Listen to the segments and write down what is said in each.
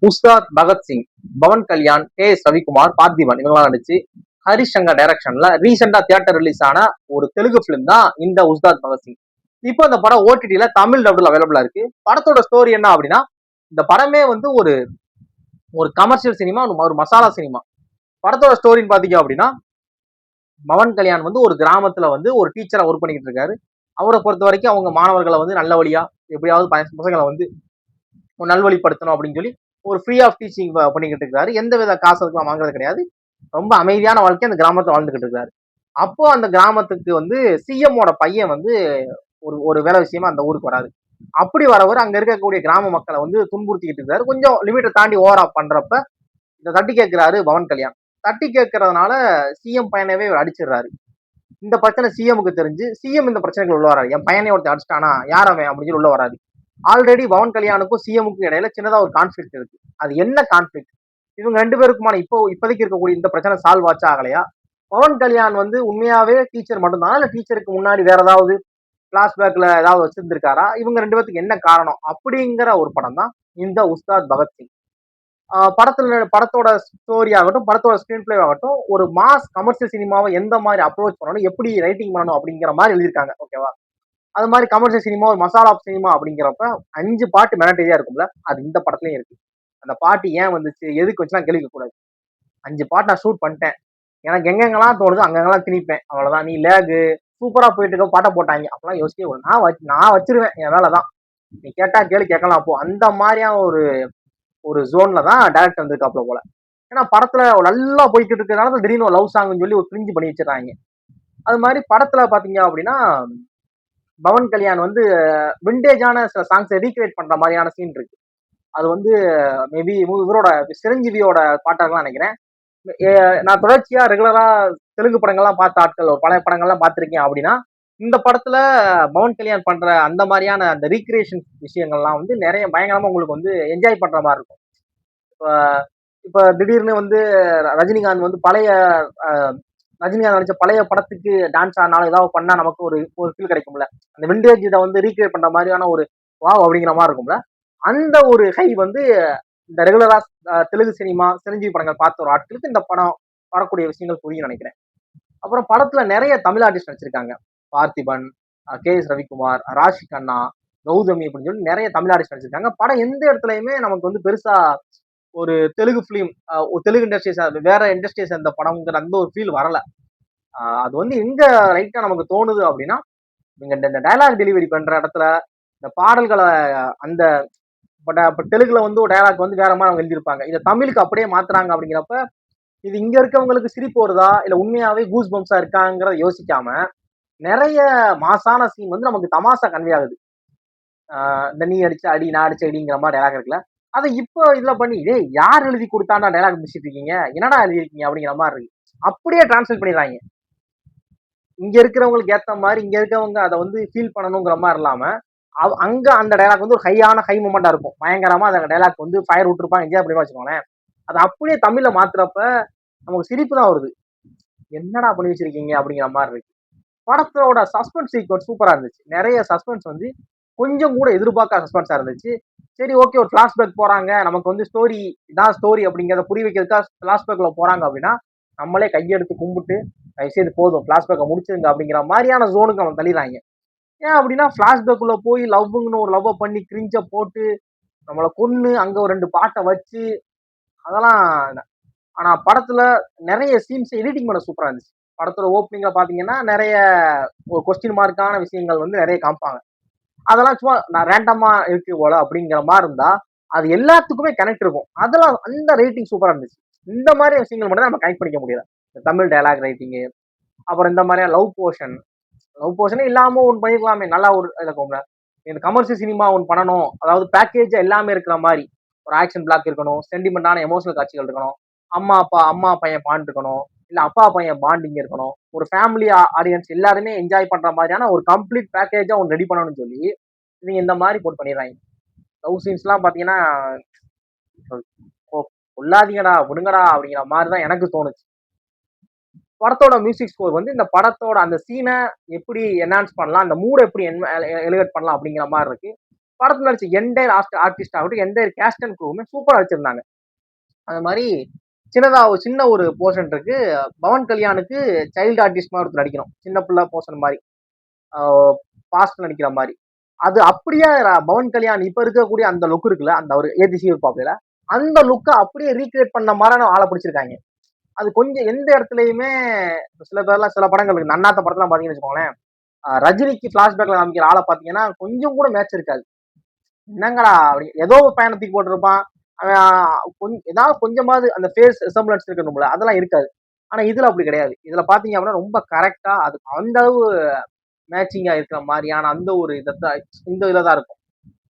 Ustad Bhagat Singh, Pawan Kalyan, KS. Ravikumar, Parthiban இவங்கெல்லாம் நடிச்சு ஹரிஷ் சங்கர் டைரக்ஷன்ல ரீசெண்டா தியேட்டர் ரிலீஸ் ஆன ஒரு தெலுங்கு பிலிம் தான் இந்த உஸ்தாத் பகத்சிங். இப்போ இந்த படம் ஓடிடில தமிழ் டபுள் அவைலபிளா இருக்கு. படத்தோட ஸ்டோரி என்ன அப்படின்னா, இந்த படமே வந்து ஒரு ஒரு கமர்ஷியல் சினிமா, ஒரு மசாலா சினிமா. படத்தோட ஸ்டோரின்னு பாத்தீங்க அப்படின்னா, பவன் கல்யாண் வந்து ஒரு கிராமத்துல வந்து ஒரு டீச்சரா ஒர்க் பண்ணிக்கிட்டு இருக்காரு. அவரை பொறுத்த வரைக்கும் அவங்க மாணவர்களை வந்து நல்ல வழியா எப்படியாவது பசங்களை வந்து நல்வழிப்படுத்தணும் அப்படின்னு சொல்லி ஒரு ஃப்ரீ ஆஃப் டீச்சிங் பண்ணிக்கிட்டு இருக்காரு. எந்த வித காசு அதுக்கெல்லாம் வாங்குறது கிடையாது. ரொம்ப அமைதியான வாழ்க்கை அந்த கிராமத்தை வாழ்ந்துகிட்டு இருக்காரு. அப்போ அந்த கிராமத்துக்கு வந்து சிஎம்மோட பையன் வந்து ஒரு ஒரு வேலை விஷயமா அந்த ஊருக்கு வராது. அப்படி வரவர் அங்க இருக்கக்கூடிய கிராம மக்களை வந்து துன்புறுத்திக்கிட்டு இருக்காரு. கொஞ்சம் லிமிட்டை தாண்டி ஓவரா பண்றப்ப இதை தட்டி கேட்கிறாரு பவன் கல்யாண். தட்டி கேட்கறதுனால சிஎம் பையனவே இவர் அடிச்சிடுறாரு. இந்த பிரச்சனை சிஎம்க்கு தெரிஞ்சு சிஎம் இந்த பிரச்சனைகள் உள்ள வராது. என் பையனே ஒருத்தர் அடிச்சிட்டானா யார் அவன் அப்படின்னு சொல்லி உள்ள வராது. ஆல்ரெடி பவன் கல்யாணுக்கும் சிஎம்முக்கும் இடையில சின்னதா ஒரு கான்ஃபிளிக்ட் இருக்கு. அது என்ன கான்ஃபிளிக்ட்? இவங்க ரெண்டு பேருக்குமான இப்போதைக்கு இருக்கக்கூடிய இந்த பிரச்சனை சால்வ் ஆச்சா ஆகலையா? பவன் கல்யாண் வந்து உண்மையாவே டீச்சர் மட்டும்தான் இல்ல டீச்சருக்கு முன்னாடி வேற ஏதாவது பிளாஷ்பேக்ல ஏதாவது வச்சிருந்திருக்காரா? இவங்க ரெண்டு பேருக்கு என்ன காரணம் அப்படிங்கிற ஒரு படம் தான் இந்த உஸ்தாத் பகத்சிங். படத்தோட ஸ்டோரி ஆகட்டும், படத்தோட ஸ்கிரீன் பிளே ஆகட்டும், ஒரு மாஸ் கமர்ஷியல் சினிமாவை எந்த மாதிரி அப்ரோச் பண்ணணும், எப்படி ரைட்டிங் பண்ணணும் அப்படிங்கிற மாதிரி எழுதியிருக்காங்க. ஓகேவா? அது மாதிரி கமர்ஷியல் சினிமா, ஒரு மசாலா சினிமா அப்படிங்கிறப்ப 5 பாட்டு மெனட்டரியா இருக்கும்ல, அது இந்த படத்துலயும் இருக்கு. அந்த பாட்டு ஏன் வந்துச்சு, எதுக்கு வச்சுலாம் கேள்விக்க கூடாது. 5 பாட்டு நான் ஷூட் பண்ணிட்டேன். எனக்கு எங்கெங்கெல்லாம் தோணுதோ அங்கெங்கெல்லாம் திணிப்பேன். அவ்வளவுதான். நீ லேகு சூப்பரா போயிட்டு இருக்க பாட்டை போட்டாங்க அப்பெல்லாம் யோசிக்கவே கூடாது. நான் வச்சிருவேன், என் வேலைதான். நீ கேட்டா கேள்வி கேட்கலாம். அப்போ அந்த மாதிரியான ஒரு ஒரு ஜோன்ல தான் டேரக்டர் வந்திருக்காப்ல போல. ஏன்னா படத்துல நல்லா போய்கிட்டு இருக்கிறதுனால திடீர்னு ஒரு லவ் சாங்னு சொல்லி ஒரு பிரிஞ்சு பண்ணி வச்சிடறாங்க. அது மாதிரி படத்துல பாத்தீங்க அப்படின்னா, பவன் கல்யாண் வந்து விண்டேஜான சில சாங்ஸை ரீக்ரியேட் பண்ற மாதிரியான சீன் இருக்கு. அது வந்து மேபி இவரோட சிரஞ்சீவியோட பாட்டாக நினைக்கிறேன். நான் தொடர்ச்சியா ரெகுலரா தெலுங்கு படங்கள்லாம் பார்த்த ஆட்கள், பழைய படங்கள்லாம் பார்த்திருக்கேன் அப்படின்னா, இந்த படத்துல பவன் கல்யாண் பண்ற அந்த மாதிரியான அந்த ரீக்ரியேஷன் விஷயங்கள்லாம் வந்து நிறைய பயங்கரமா உங்களுக்கு வந்து என்ஜாய் பண்ற மாதிரி இருக்கும். இப்ப இப்ப திடீர்னு வந்து ரஜினிகாந்த் வந்து ரஜினிகாந்த் நடிச்ச பழைய படத்துக்கு டான்ஸ் ஆனாலும் ஏதாவது பண்ணா நமக்கு ஒரு ஒரு ஃபீல் கிடைக்கும்ல. அந்த விண்டேஜ் இதை வந்து ரீக்ரியேட் பண்ற மாதிரியான ஒரு வாவ் அப்படிங்கிற மாதிரி இருக்கும்ல. அந்த ஒரு ஹை வந்து இந்த ரெகுலரா தெலுங்கு சினிமா, சிரஞ்சீவி படங்கள் பார்த்த ஒரு ஆட்களுக்கு இந்த படம் வரக்கூடிய விஷயங்கள் புரியும் நினைக்கிறேன். அப்புறம் படத்துல நிறைய தமிழ் ஆர்டிஸ்ட் நடிச்சிருக்காங்க. பார்த்திபன், கே.எஸ். ரவிக்குமார், ராஷி கண்ணா, கௌதமி அப்படின்னு சொல்லி நிறைய தமிழ் ஆர்டிஸ்ட் நடிச்சிருக்காங்க. படம் எந்த இடத்துலயுமே நமக்கு வந்து பெருசா ஒரு தெலுங்கு பிலிம், தெலுங்கு இண்டஸ்ட்ரீஸ் வேற இண்டஸ்ட்ரீஸ் அந்த படம்ங்கிற அந்த ஒரு ஃபீல் வரல. அது வந்து எங்க ரைட்டா நமக்கு தோணுது அப்படின்னா, நீங்க இந்த டயலாக் டெலிவரி பண்ற இடத்துல இந்த பாடல்களை அந்த தெலுங்குல வந்து ஒரு டயலாக் வந்து வேற மாதிரி அவங்க எழுதியிருப்பாங்க. இதை தமிழுக்கு அப்படியே மாத்துறாங்க அப்படிங்கிறப்ப இது இங்க இருக்கவங்களுக்கு சிரிப்பு வருதா இல்ல உண்மையாவே கூஸ் பம்ப்ஸா இருக்காங்கிறத யோசிக்காம நிறைய மாசான சீன் வந்து நமக்கு தமாசா கன்வே ஆகுது. இந்த நீ அடிச்ச அடி நான் அடிச்ச அடிங்கிற மாதிரி டயலாக் இருக்குல்ல, அதை இப்போ இதுல பண்ணி யார் எழுதி கொடுத்தாண்டா டயலாக் முடிச்சிட்டு இருக்கீங்க, என்னடா எழுதிருக்கீங்க அப்படிங்கிற மாதிரி இருக்கு. அப்படியே டிரான்ஸ்லேட் பண்ணிடுறாங்க. இங்க இருக்கிறவங்களுக்கு ஏத்த மாதிரி இங்க இருக்கவங்க அதை வந்து ஃபீல் பண்ணணுங்கிற மாதிரி இல்லாம அங்க அந்த டைலாக் வந்து ஒரு ஹை மூமெண்டா இருக்கும். பயங்கரமா அந்த டைலாக் வந்து ஃபயர் விட்டுருப்பாங்க, என்ஜாய் பண்ணி வச்சுக்கோங்களேன். அது அப்படியே தமிழ்ல மாத்துறப்ப நமக்கு சிரிப்பு தான் வருது. என்னடா பண்ணி வச்சிருக்கீங்க அப்படிங்கிற மாதிரி இருக்கு. படத்தோட சஸ்பென்ஸ் சீக்வன்ஸ் சூப்பரா இருந்துச்சு. நிறைய சஸ்பென்ஸ் வந்து கொஞ்சம் கூட எதிர்பார்க்காத சஸ்பென்ஸா இருந்துச்சு. சரி ஓகே, ஒரு பிளாஷ்பேக் போறாங்க, நமக்கு வந்து ஸ்டோரி இதான் ஸ்டோரி அப்படிங்கிறத புரிய வைக்கிறதுக்கா பிளாஷ்பேக்ல போறாங்க அப்படின்னா நம்மளே கையெடுத்து கும்பிட்டு தயவுசெய்து போதும் பிளாஷ்பேக்கை முடிச்சிருங்க அப்படிங்கிற மாதிரியான ஜோனுக்கு நம்ம தள்ளிடுறாங்க. ஏன் அப்படின்னா பிளாஷ்பேக்குள்ள போய் லவ்னு ஒரு லவ் பண்ணி கிரிஞ்ச போட்டு நம்மளை கொன்னு அங்க ஒரு 2 பாட்டை வச்சு அதெல்லாம். ஆனா படத்துல நிறைய சீன்ஸ் எடிட்டிங் பண்ண சூப்பரா இருந்துச்சு. படத்தோட ஓப்பனிங்ல பாத்தீங்கன்னா நிறைய ஒரு கொஸ்டின் மார்க்கான விஷயங்கள் வந்து நிறைய காமிப்பாங்க. அதெல்லாம் சும்மா நான் ரேண்டமா இருக்கு போல அப்படிங்கிற மாதிரி இருந்தா அது எல்லாத்துக்குமே கனெக்ட் இருக்கும். அதெல்லாம் அந்த ரைட்டிங் சூப்பரா இருந்துச்சு. இந்த மாதிரி விஷயங்கள் மட்டும் தான் நம்ம கனெக்ட் பண்ணிக்க முடியல. தமிழ் டயலாக் ரைட்டிங், அப்புறம் இந்த மாதிரியா லவ் போர்ஷனே இல்லாம ஒன்று பண்ணிருக்கலாமே, நல்லா ஒரு இருக்கும்ல. இந்த கமர்ஷியல் சினிமா ஒன்று பண்ணணும், அதாவது பேக்கேஜ் எல்லாமே இருக்கிற மாதிரி ஒரு ஆக்ஷன் பிளாக் இருக்கணும், சென்டிமெண்டான எமோஷனல் காட்சிகள் இருக்கணும், அம்மா பையன் பாண்ட் இருக்கணும், இல்ல அப்பா பையன் பாண்டிங் இருக்கணும், ஒரு ஃபேமிலி ஆடியன்ஸ் எல்லாருமே என்ஜாய் பண்ற மாதிரியான ஒரு கம்ப்ளீட் பேக்கேஜா ஒன்று ரெடி பண்ணணும்னு சொல்லி நீங்க இந்த மாதிரி போட்டு பண்ணிடுறாங்க. லவ் சீன்ஸ் எல்லாம் பாத்தீங்கன்னா கொல்லாதீங்கடா விடுங்கடா அப்படிங்கிற மாதிரி தான் எனக்கு தோணுச்சு. படத்தோட மியூசிக் ஸ்கோர் வந்து இந்த படத்தோட அந்த சீனை எப்படி என்ஹான்ஸ் பண்ணலாம், அந்த மூடை எப்படி எலிவேட் பண்ணலாம் அப்படிங்கிற மாதிரி இருக்கு. படத்துல நடிச்ச என்டையர் ஆர்டிஸ்ட் ஆகட்டும், என்டையர் கேஸ்ட் அண்ட் க்ரூவுமே சூப்பரா நடிச்சிருந்தாங்க. அது மாதிரி சின்ன ஒரு போர்ஷன் இருக்கு. பவன் கல்யாணுக்கு சைல்டு ஆர்டிஸ்ட் மாதிரி ஒருத்தர் நடிக்கணும். சின்ன பிள்ளை போர்ஷன் மாதிரி, பாஸ்ட் நடிக்கிற மாதிரி. அது அப்படியே பவன் கல்யாண் இப்ப இருக்கக்கூடிய அந்த லுக் இருக்குல்ல, அந்த ஒரு ஏதிசி பாப்பையில அந்த லுக்கை அப்படியே ரீக்ரியேட் பண்ண மாதிரி ஆளை பிடிச்சிருக்காங்க. அது கொஞ்சம் எந்த இடத்துலயுமே சில பேர்லாம் சில படங்கள் இருக்கு. அண்ணாத்த படத்தெல்லாம் பாத்தீங்கன்னு வச்சுக்கோங்களேன், ரஜினிக்கு பிளாஷ்பேக்ல காமிக்கிற ஆளை பாத்தீங்கன்னா கொஞ்சம் கூட மேட்ச் இருக்காது. என்னங்கடா அப்படி ஏதோ ஒரு பயணத்துக்கு போட்டிருப்பான், அவன் ஏதாவது கொஞ்சமாவது அந்த ஃபேஸ் ரிசம்பிளன்ஸ் இருக்கணும்ல, அதெல்லாம் இருக்காது. ஆனா இதுல அப்படி கிடையாது. இதுல பாத்தீங்க அப்படின்னா ரொம்ப கரெக்டா அது அந்த அளவு மேட்சிங்கா இருக்கிற மாதிரியான அந்த ஒரு இதைத்தான் இந்த இதுலதான் இருக்கும்.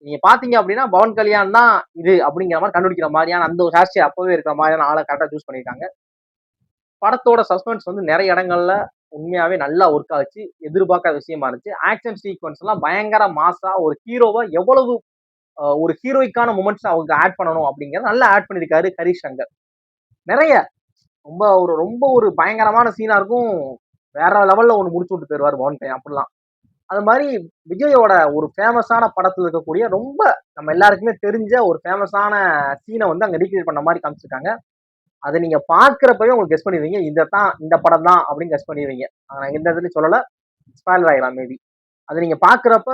நீங்க பாத்தீங்க அப்படின்னா பவன் கல்யாண் தான் இது அப்படிங்கிற மாதிரி கண்டுபிடிக்கிற மாதிரியான அந்த ஒரு ஹேர் அப்பவே இருக்கிற மாதிரியான ஆளை கரெக்டா சூஸ் பண்ணிருக்காங்க. படத்தோட சஸ்பென்ஸ் வந்து நிறைய இடங்கள்ல உண்மையாவே நல்லா ஒர்க் ஆச்சு. எதிர்பார்க்காத விஷயமா இருந்துச்சு. ஆக்ஷன் சீக்வன்ஸ் எல்லாம் பயங்கர மாசா ஒரு ஹீரோவை எவ்வளவு ஒரு ஹீரோய்க்கான மூமெண்ட்ஸ் அவங்க ஆட் பண்ணணும் அப்படிங்கறத நல்லா ஆட் பண்ணிருக்காரு ஹரிஷ் சங்கர். நிறைய ரொம்ப ஒரு பயங்கரமான சீனா இருக்கும். வேற லெவல்ல ஒண்ணு முடிச்சு விட்டு போயிருவாரு பவன் கல்யாண் அப்படிலாம். அது மாதிரி விஜயோட ஒரு ஃபேமஸான படத்துல இருக்கக்கூடிய ரொம்ப நம்ம எல்லாருக்குமே தெரிஞ்ச ஒரு ஃபேமஸான சீனை வந்து அங்க ரீக்ரியேட் பண்ண மாதிரி காமிச்சிருக்காங்க. அதை நீங்க பாக்குறப்பவே உங்களுக்கு கெஸ் பண்ணிடுவீங்க, இந்த படம் தான் அப்படின்னு கெஸ் பண்ணிடுவீங்க. நான் எந்த இதுலயும் சொல்லல, ஸ்பாயில் ஆகலாம் மேபி. அதை நீங்க பாக்குறப்ப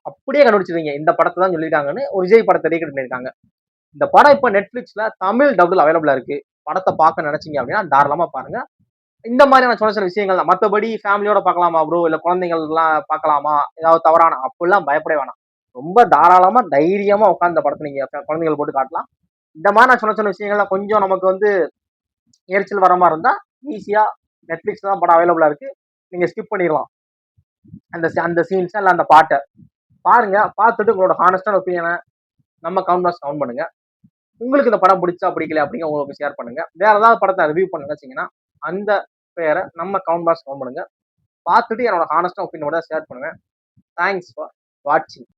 அப்படியே கண்டுபிடிச்சிருவீங்க இந்த படத்தை தான் சொல்லியிருக்காங்கன்னு. ஒரு விஜய் படத்தை ரீக்ரியேட் பண்ணியிருக்காங்க. இந்த படம் இப்ப நெட்ஃபிளிக்ஸ்ல தமிழ் டபுள் அவைலபிளா இருக்கு. படத்தை பார்க்க நினைச்சீங்க அப்படின்னா தாராளமா பாருங்க. இந்த மாதிரி நான் சொன்ன சில விஷயங்கள் தான். மற்றபடி ஃபேமிலியோட பார்க்கலாமா ப்ரோ, இல்ல குழந்தைகள் எல்லாம் பார்க்கலாமா, ஏதாவது தவறான அப்படிலாம் பயப்பட வேணாம். ரொம்ப தாராளமா தைரியமா உட்கார்ந்து இந்த படத்தை நீங்க குழந்தைகள் போட்டு காட்டலாம். இந்த மாதிரி நான் சொன்ன விஷயங்கள்லாம் கொஞ்சம் நமக்கு வந்து எரிச்சல் வர மாதிரி இருந்தா ஈஸியா நெட்ஃபிளிக்ஸ் தான் படம் அவைலபிளா இருக்கு. நீங்க ஸ்கிப் பண்ணிடலாம் அந்த சீன்ஸ் இல்ல அந்த பாட்டை பாருங்க. பார்த்துட்டு உங்களோட ஹானஸ்டான ஒப்பீனியனை நம்ம கவுண்ட் பண்ணுங்க. உங்களுக்கு இந்த படம் பிடிச்சா பிடிக்கல அப்படிங்க உங்களுக்கு ஷேர் பண்ணுங்க. வேற ஏதாவது படத்தை ரிவ்யூ பண்ண நினைச்சீங்கன்னா அந்த பேரை நம்ம கவுண்ட் பண்ணுங்க. பார்த்துட்டு என்னோட ஹானஸ்டா ஒப்பீனியனோட ஷேர் பண்ணுவேன். தேங்க்ஸ் ஃபார் வாட்சிங்.